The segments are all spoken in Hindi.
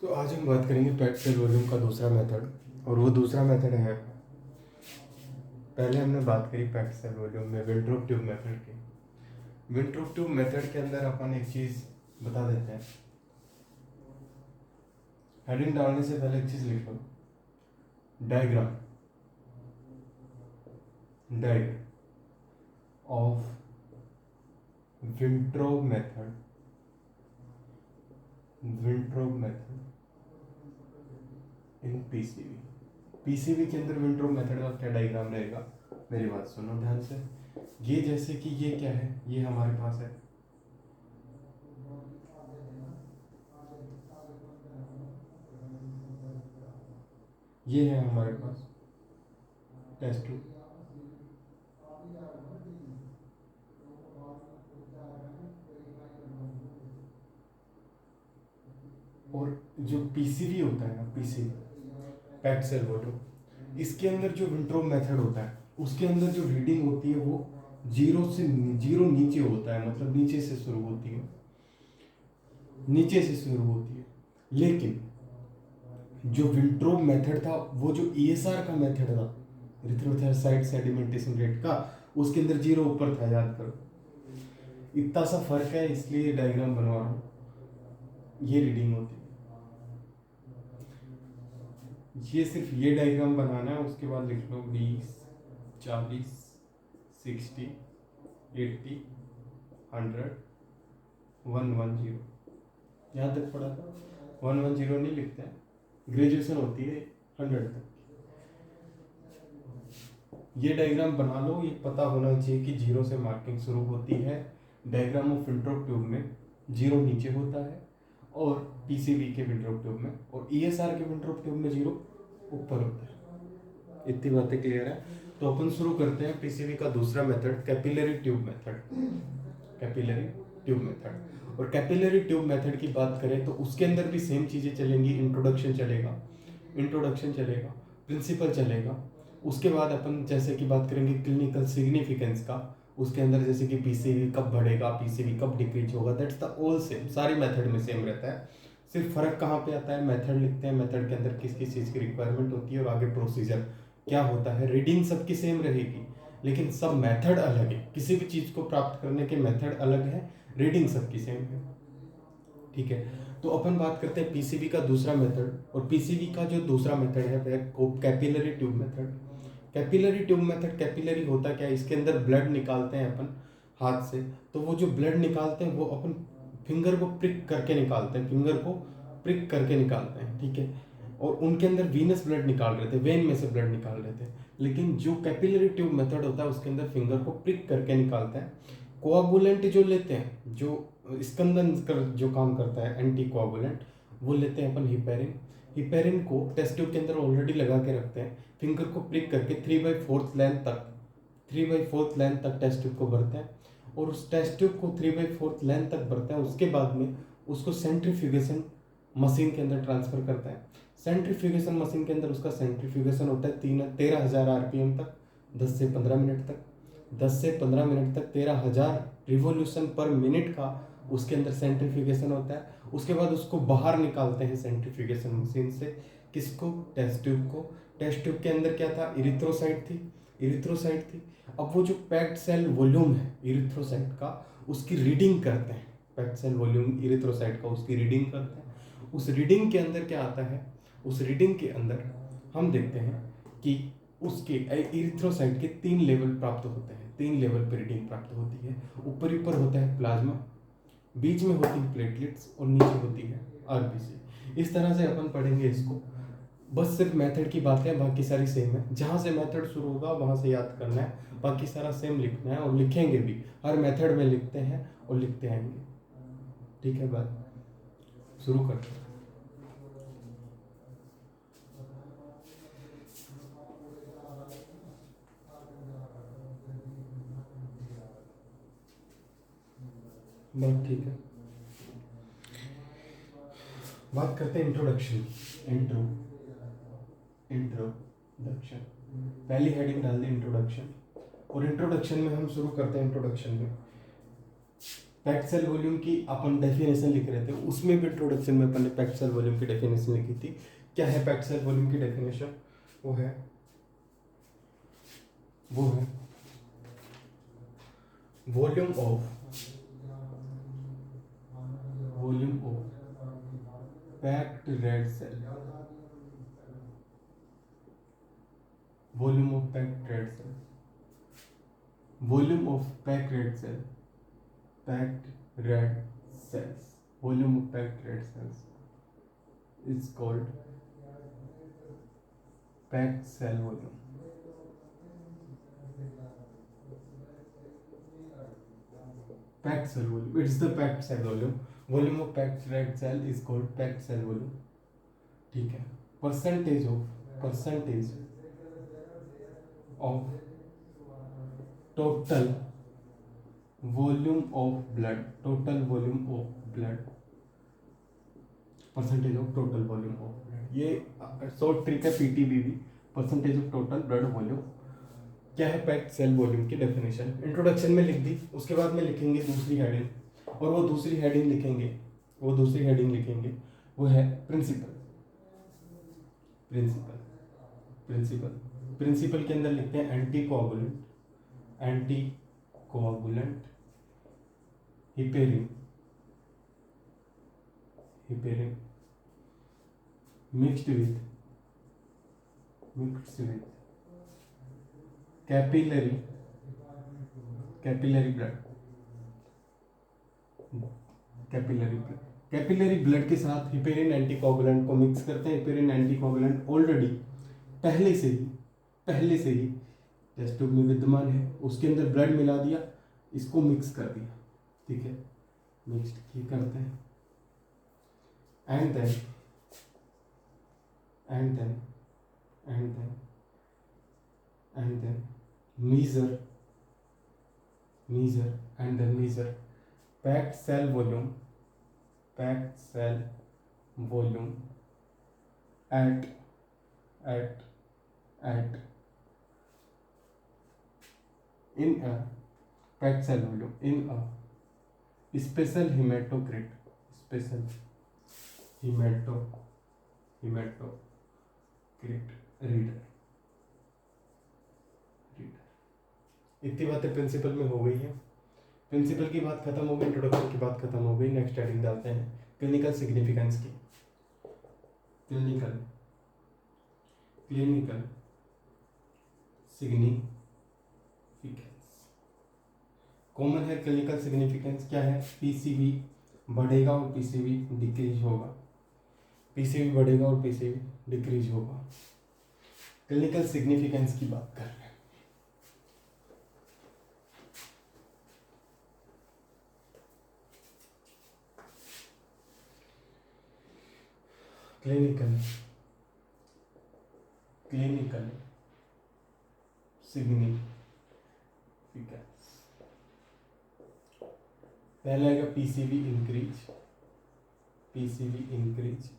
तो आज हम बात करेंगे पैक्ड सेल वॉल्यूम का दूसरा मेथड, और वो दूसरा मेथड है, पहले हमने बात करी पैक्ड सेल वॉल्यूम में विंट्रोप ट्यूब मेथड की। विंट्रोप ट्यूब मेथड के अंदर अपन एक चीज़ बता देते हैं, हेडिंग डालने से पहले एक चीज़ लिख लो, diagram of Wintrobe method in PCB. PCB के अंदर विंट्रोप मेथड का क्या डायग्राम रहेगा, मेरी बात सुनो ध्यान से। ये जैसे कि ये क्या है, ये हमारे पास है, ये है हमारे पास टेस्ट ट्यूब, और जो पीसीबी होता है ना, पीसीबी पैक्ड सेल वॉल्यूम, इसके अंदर जो विंट्रोप मेथड होता है उसके अंदर जो रीडिंग होती है वो जीरो नीचे होता है, मतलब नीचे से शुरू होती है, लेकिन जो विंट्रोप मेथड था, वो जो ईएसआर का मेथड था, इरिथ्रोसाइट सेडिमेंटेशन रेट का, उसके अंदर जीरो ऊपर था, याद करो। इतना सा फर्क है, इसलिए डायग्राम बनवा रहा हूँ। ये रीडिंग होती है, ये सिर्फ ये डायग्राम बनाना है, उसके बाद लिख लो 20, 40, 60, 80, 100, 110। यहाँ तक पढ़ा था, 110 नहीं लिखते हैं, ग्रेजुएशन होती है 100 तक। ये डायग्राम बना लो, ये पता होना चाहिए कि जीरो से मार्किंग शुरू होती है। डायग्राम ऑफ विंट्रोप ट्यूब में जीरो नीचे होता है, और पीसीबी के विंट्रोप ट्यूब में और ईएसआर के विंट्रोप ट्यूब में जीरो ऊपर होता है। इतनी बातें क्लियर है। तो अपन शुरू करते हैं पीसीबी का दूसरा मेथड, कैपिलरी ट्यूब मेथड। और कैपिलरी ट्यूब मेथड की बात करें तो उसके अंदर भी सेम चीज़ें चलेंगी। इंट्रोडक्शन चलेगा, प्रिंसिपल चलेगा। उसके बाद अपन जैसे कि बात करेंगे क्लिनिकल सिग्निफिकेंस का, उसके अंदर जैसे कि पीसीबी कब बढ़ेगा, पीसीबी कब डिक्रीज होगा, दैट्स द ऑल सेम, सारे मेथड में सेम रहता है। सिर्फ फर्क कहाँ पे आता है, मेथड लिखते हैं, मेथड के अंदर किस किस चीज़ की रिक्वायरमेंट होती है और आगे प्रोसीजर क्या होता है। रीडिंग सबकी सेम रहेगी, लेकिन सब मेथड अलग है। किसी भी चीज़ को प्राप्त करने के मेथड अलग है, रीडिंग सबकी सेम है। ठीक है, तो अपन बात करते हैं पीसीबी का दूसरा मेथड, और पीसीबी का जो दूसरा मेथड है वह कैपिलरी ट्यूब मेथड। कैपिलरी होता क्या है, इसके अंदर ब्लड निकालते हैं अपन हाथ से, तो वो जो ब्लड निकालते हैं वो अपन फिंगर को प्रिक करके निकालते हैं, ठीक है। और उनके अंदर वीनस ब्लड निकाल रहे थे, वेन में से ब्लड निकाल रहे थे। लेकिन जो कैपिलरी ट्यूब मेथड होता है उसके अंदर फिंगर को प्रिक करके निकालते हैं। कोआगुलेंट जो लेते हैं, जो स्कंदन कर जो काम करता है, एंटी कोआगुलेंट, वो लेते हैं अपन हिपेरिन को टेस्ट ट्यूब के अंदर ऑलरेडी लगा के रखते हैं। फिंगर को प्रिक करके 3/4 लेंथ तक टेस्ट ट्यूब को भरते हैं, और उस टेस्ट ट्यूब को 3/4 लेंथ तक भरते हैं। उसके बाद में उसको सेंट्रीफ्यूगेशन मशीन के अंदर ट्रांसफर करता है। सेंट्रीफ्यूगेशन मशीन के अंदर उसका सेंट्रीफ्यूगेशन होता है 13,000 आरपीएम तक, 10 से 15 मिनट तक। 13,000 रिवॉल्यूशन पर मिनट का उसके अंदर सेंट्रीफ्यूगेशन होता है। उसके बाद उसको बाहर निकालते हैं सेंट्रीफ्यूगेशन मशीन से, किसको, टेस्ट ट्यूब को। टेस्ट ट्यूब के अंदर क्या था, इरिथ्रोसाइट थी। अब वो जो पैक्ड सेल वॉल्यूम है इरिथ्रोसाइट का, उसकी रीडिंग करते हैं। पैक्ड सेल वॉल्यूम इरिथ्रोसाइट का, उसकी रीडिंग करते हैं। उस रीडिंग के अंदर क्या आता है, उस रीडिंग के अंदर हम देखते हैं कि उसके इरिथ्रोसाइट के 3 लेवल प्राप्त होते हैं, 3 लेवल पर रीडिंग प्राप्त होती है। ऊपर होता है प्लाज्मा, बीच में होती है प्लेटलेट्स, और नीचे होती है आरबीसी। इस तरह से अपन पढ़ेंगे इसको। बस सिर्फ मेथड की बात है, बाकी सारी सेम है। जहाँ से मेथड शुरू होगा वहाँ से याद करना है, बाकी सारा सेम लिखना है, और लिखेंगे भी, हर मेथड में लिखते हैं और लिखते आएंगे। ठीक है, बात शुरू करते हैं। बात ठीक है, बात करते हैं इंट्रोडक्शन। इंट्रोडक्शन पहली हेडिंग डाल दी इंट्रोडक्शन, और इंट्रोडक्शन में हम शुरू करते हैं। इंट्रोडक्शन में पैक्ड सेल वॉल्यूम की अपन डेफिनेशन लिख रहे थे, उसमें भी इंट्रोडक्शन में अपन ने पैक्ड सेल वॉल्यूम की डेफिनेशन लिखी थी। क्या है पैक्ड सेल वॉल्यूम की डेफिनेशन? वो है volume of packed red cell, volume of packed red cell, volume of packed red cell, packed red cells, volume of packed red cells is called packed cell volume. Packed cell volume, it's the packed cell volume. Volume of packed red cell is called packed cell volume. ठीक है, percentage of total volume of blood, percentage of total volume of blood, ये शॉर्ट ट्रिक है PTBV, percentage of total blood volume. क्या है पैक्ड सेल वॉल्यूम की डेफिनेशन? इंट्रोडक्शन में लिख दी, उसके बाद में लिखेंगे दूसरी हेडिंग, और वो दूसरी हेडिंग लिखेंगे वो है प्रिंसिपल के अंदर लिखते हैं anti coagulant heparin mixed with capillary blood के साथ हिपेरिन एंटीकोगुलेंट को मिक्स करते हैं। हिपेरिन एंटीकोगुलेंट ऑलरेडी पहले से ही टेस्ट ट्यूब में विद्यमान है, उसके अंदर ब्लड मिला दिया, इसको मिक्स कर दिया, ठीक है, मिक्स्ड करते हैं। and then measure packed cell volume at in a packed cell volume in a special hematocrit reader. इतनी बातें प्रिंसिपल में हो गई है। प्रिंसिपल की बात खत्म हो गई, इंट्रोडक्शन की बात खत्म हो गई। नेक्स्ट हेडिंग डालते हैं क्लिनिकल सिग्निफिकेंस की। क्लिनिकल सिग्निफिकेंस कॉमन है। क्लिनिकल सिग्निफिकेंस क्या है? पीसीवी बढ़ेगा और पीसीवी डिक्रीज होगा, पीसीवी बढ़ेगा और पीसीवी डिक्रीज होगा। क्लिनिकल सिग्निफिकेंस की बात कर रहे हैं। क्लिनिकल सिग्निफिकेंस पहला आएगा पीसीवी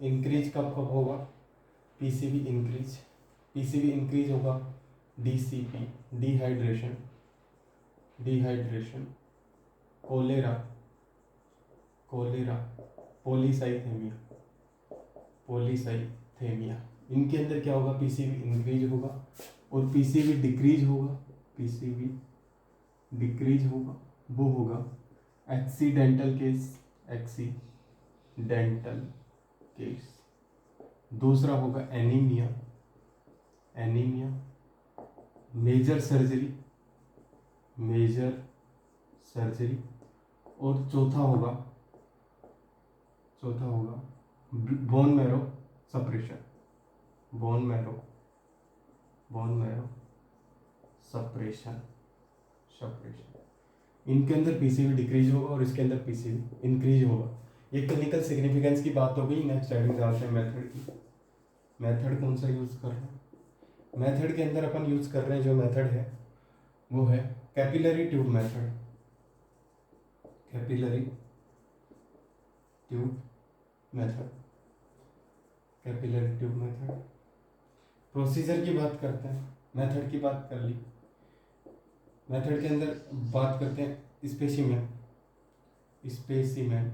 इंक्रीज कब होगा? पीसीवी इंक्रीज होगा डीसीपी डिहाइड्रेशन, कोलेरा पॉलीसाइथेमिया, इनके अंदर क्या होगा? पीसीवी इंक्रीज होगा और पीसीवी डिक्रीज होगा, वो होगा एक्सीडेंटल केस। दूसरा होगा एनीमिया, मेजर सर्जरी, और चौथा होगा बोन मैरो सप्रेशन, इनके अंदर पीसीवी डिक्रीज होगा और इसके अंदर पीसीवी इंक्रीज होगा। ये क्लिनिकल सिग्निफिकेंस की बात हो गई। नेक्स्ट हेडिंग डालते हैं मेथड की। मेथड कौन सा यूज कर रहे हैं? मेथड के अंदर अपन यूज कर रहे हैं जो मेथड है वो है कैपिलरी ट्यूब मेथड। प्रोसीजर की बात करते हैं, मेथड की बात कर ली। मेथड के अंदर बात करते हैं स्पेसिमेन स्पेसिमेन,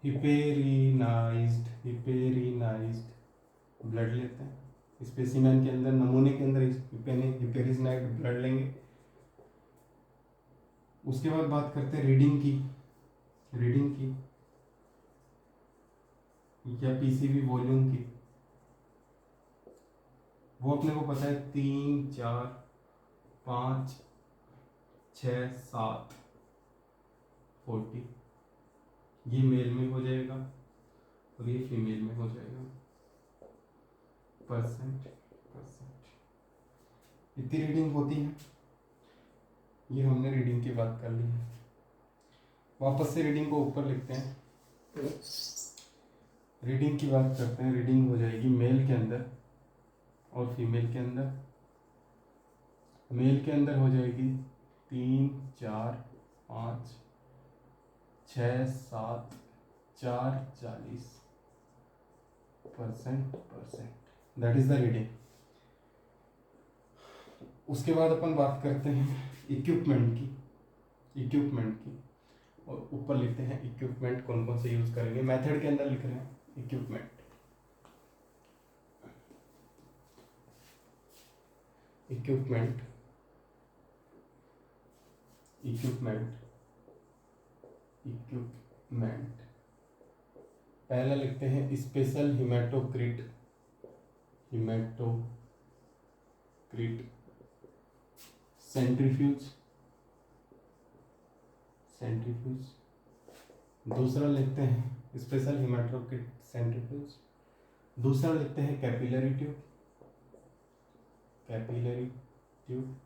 हिपेरिनाइज्ड ब्लड लेते हैं। स्पेसिमेन के अंदर, नमूने के अंदर हिपेरिनाइज्ड ब्लड लेंगे। उसके बाद बात करते हैं रीडिंग की या पीसीबी वॉल्यूम की। वो अपने को पता है 3, 4, 5, 6, 7, 40। ये मेल में हो जाएगा और ये फीमेल में हो जाएगा। परसेंट इतनी रीडिंग होती है। ये हमने रीडिंग की बात कर ली है। वापस से रीडिंग को ऊपर लिखते हैं। रीडिंग की बात करते हैं। रीडिंग हो जाएगी मेल के अंदर और फीमेल के अंदर। मेल के अंदर हो जाएगी 3, 4, 5, 6, 7, 4, 40%। That is the reading. उसके बाद अपन बात करते हैं इक्विपमेंट की। और ऊपर लिखते हैं इक्विपमेंट कौन कौन से यूज करेंगे। मेथड के अंदर लिख रहे हैं इक्विपमेंट। पहला लिखते हैं स्पेशल हिमेटोक्रिट सेंट्रीफ्यूज। दूसरा लिखते हैं स्पेशल हिमेटोक्रिट सेंट्रीफ्यूज। दूसरा लिखते हैं कैपिलरी ट्यूब।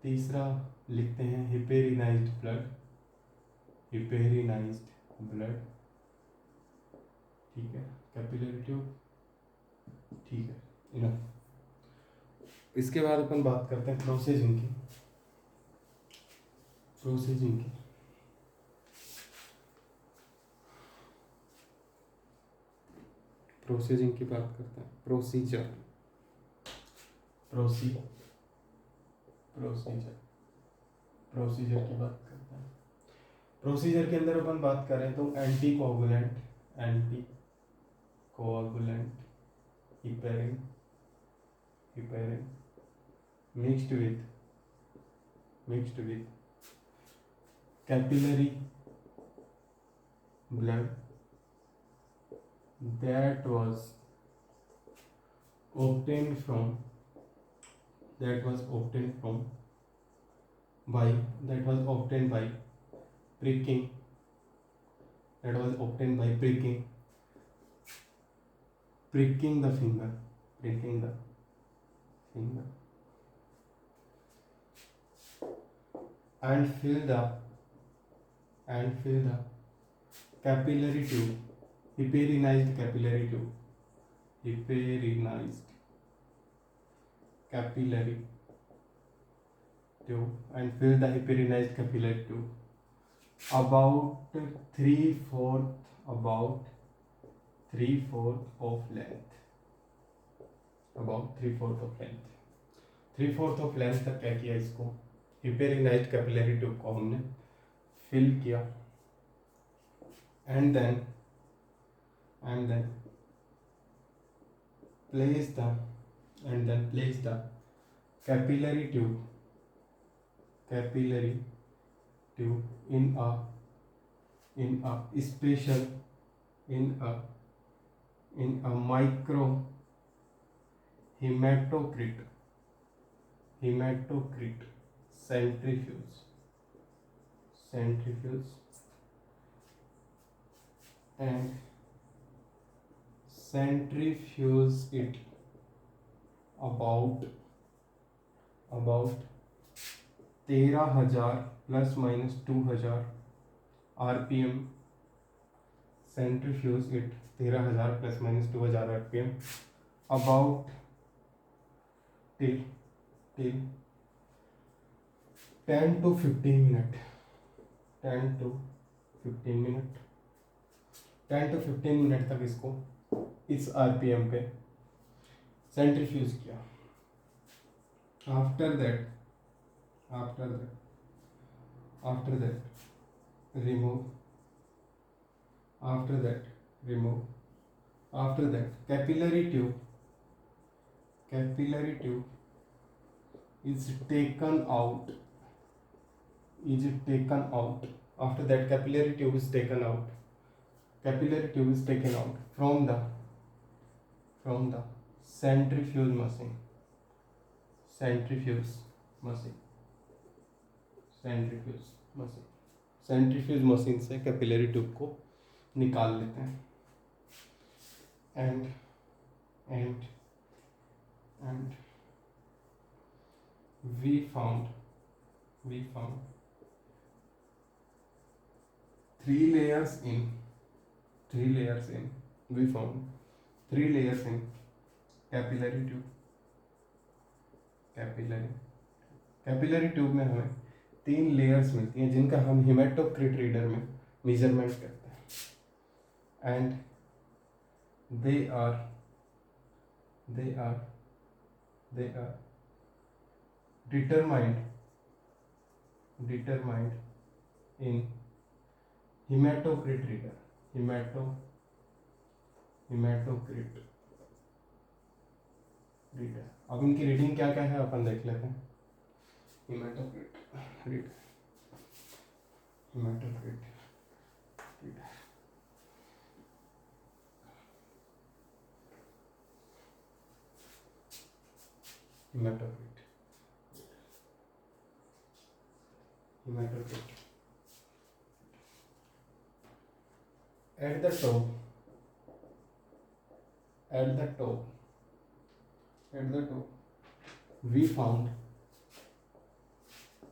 तीसरा लिखते हैं हिपेरिनाइज्ड ब्लड। ठीक है, कैपिलरी ट्यूब। ठीक है, इनफ। इसके बाद अपन बात करते हैं प्रोसेसिंग की। प्रोसेसिंग की बात करते हैं। प्रोसीजर की बात करते हैं। प्रोसीजर के अंदर अपन बात करें तो anti coagulant heparin mixed with capillary blood that was obtained by pricking the finger and fill the capillary tube, hyperinized capillary tube and fill the hyperinized capillary tube about 3/4 of length। 3/4 of length तक क्या किया इसको, हिपेरिनाइज्ड कैपिलरी ट्यूब को हमने फिल किया। and then place the capillary tube in a special micro hematocrit centrifuge and centrifuge it about 13,000 ± 2,000 RPM। centrifuge it 13,000 ± 2,000 RPM about till 10 to 15 minutes। 10 to 15 minute तक इसको इस RPM पे सेंट्रीफ्यूज किया। After that remove, after that remove, after that capillary tube is taken out, after that capillary tube is taken out from the centrifuge machine से कैपिलरी ट्यूब को निकाल लेते हैं and we found three layers in capillary tube में हमें 3 लेयर्स मिलती हैं जिनका हम हेमाटोक्रिट रीडर में मेजरमेंट करते हैं and they are determined in hematocrit reader अब इनकी रीडिंग क्या क्या है अपन देख लेते हैं hematocrit reader at the top we found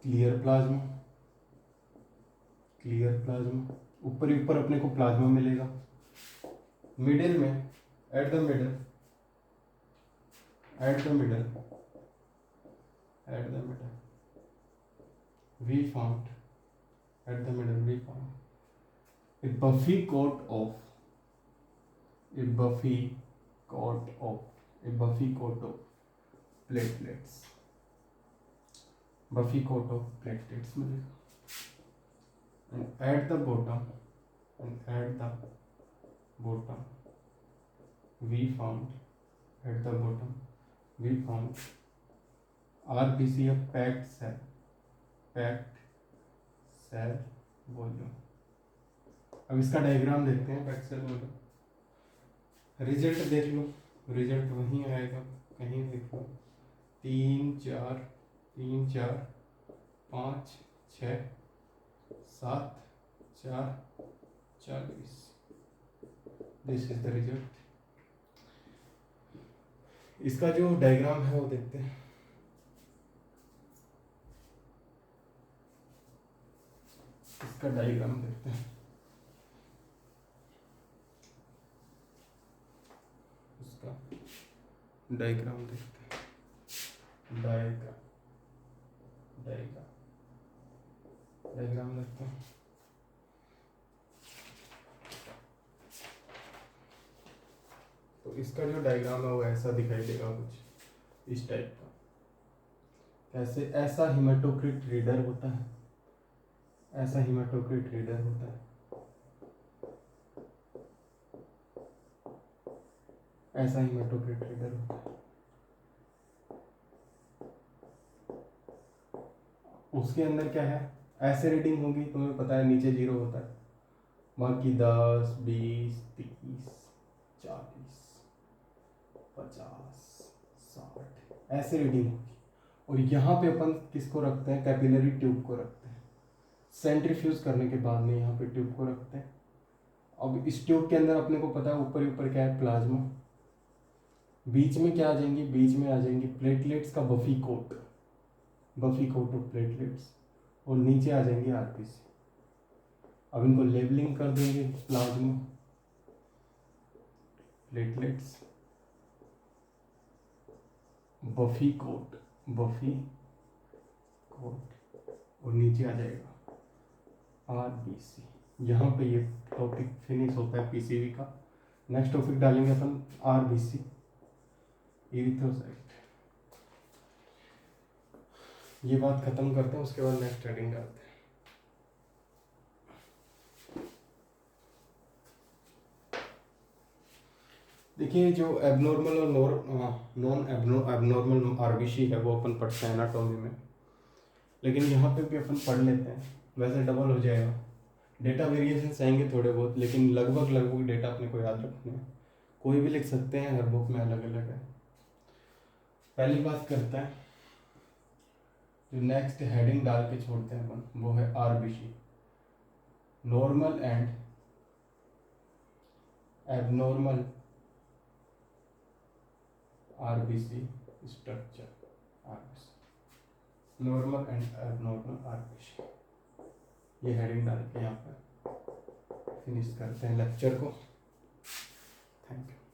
clear plasma ऊपर ही ऊपर अपने को प्लाज्मा मिलेगा मिडिल में at the middle we found a buffy coat of platelets मिलेगा and at the bottom we found RBC of packed cell volume। अब इसका डायग्राम देखते हैं पैक्ड सेल वॉल्यूम। रिजल्ट देख लो, रिजल्ट वहीं आएगा, कहीं देखो 3 4 5 6 7 4 40। This is the result. इसका जो डायग्राम है वो देखते हैं। इसका डायग्राम देखते हैं। इसका डायग्राम देखते हैं। डायग्राम देखते हैं। तो इसका जो डायग्राम है वो ऐसा दिखाई देगा, कुछ इस टाइप का। कैसे? ऐसा हेमाटोक्रिट रीडर होता है, ऐसा हेमाटोक्रिट रीडर होता है, ऐसा हेमाटोक्रिट रीडर होता है। उसके अंदर क्या है, ऐसे रीडिंग होगी, तुम्हें पता है नीचे 0 होता है, बाकी 10 20 30 40 50 60 ऐसे रीडिंग होगी। और यहाँ पे अपन किसको रखते हैं? कैपिलरी ट्यूब को रखते हैं। सेंट्रीफ्यूज करने के बाद में यहाँ पे ट्यूब को रखते हैं। अब इस ट्यूब के अंदर अपने को पता है ऊपर ही ऊपर क्या है? प्लाज्मा। बीच में क्या आ जाएंगी? बीच में आ जाएंगी प्लेटलेट्स का बफी कोट ऑफ प्लेटलेट्स, और नीचे आ जाएंगे आरबीसी। अब इनको लेबलिंग कर देंगे, प्लाज्मा, प्लेटलेट्स, बफी कोट, और नीचे आ जाएगा आरबीसी। यहाँ पे ये टॉपिक फिनिश होता है पीसीबी का। नेक्स्ट टॉपिक डालेंगे अपन आरबीसी, इरिथ्रोसाइट। ये बात खत्म करते हैं, उसके बाद नेक्स्ट हेडिंग डालते हैं। देखिए जो एबनॉर्मल और नॉन एबनॉर्मल आरबीसी है वो अपन पढ़ते हैं एनाटॉमी में, लेकिन यहाँ पे भी अपन पढ़ लेते हैं, वैसे डबल हो जाएगा, डेटा वेरिएशन आएंगे थोड़े बहुत, लेकिन लगभग डेटा अपने को याद रखने हैं, कोई भी लिख सकते हैं, हर बुक में अलग अलग है। पहली बात करते हैं, जो नेक्स्ट हेडिंग डाल के छोड़ते हैं अपन, वो है RBC, normal and abnormal RBC structure, RBC normal and abnormal RBC, ये हेडिंग डाल के यहाँ पर फिनिश करते हैं लेक्चर को। Thank you.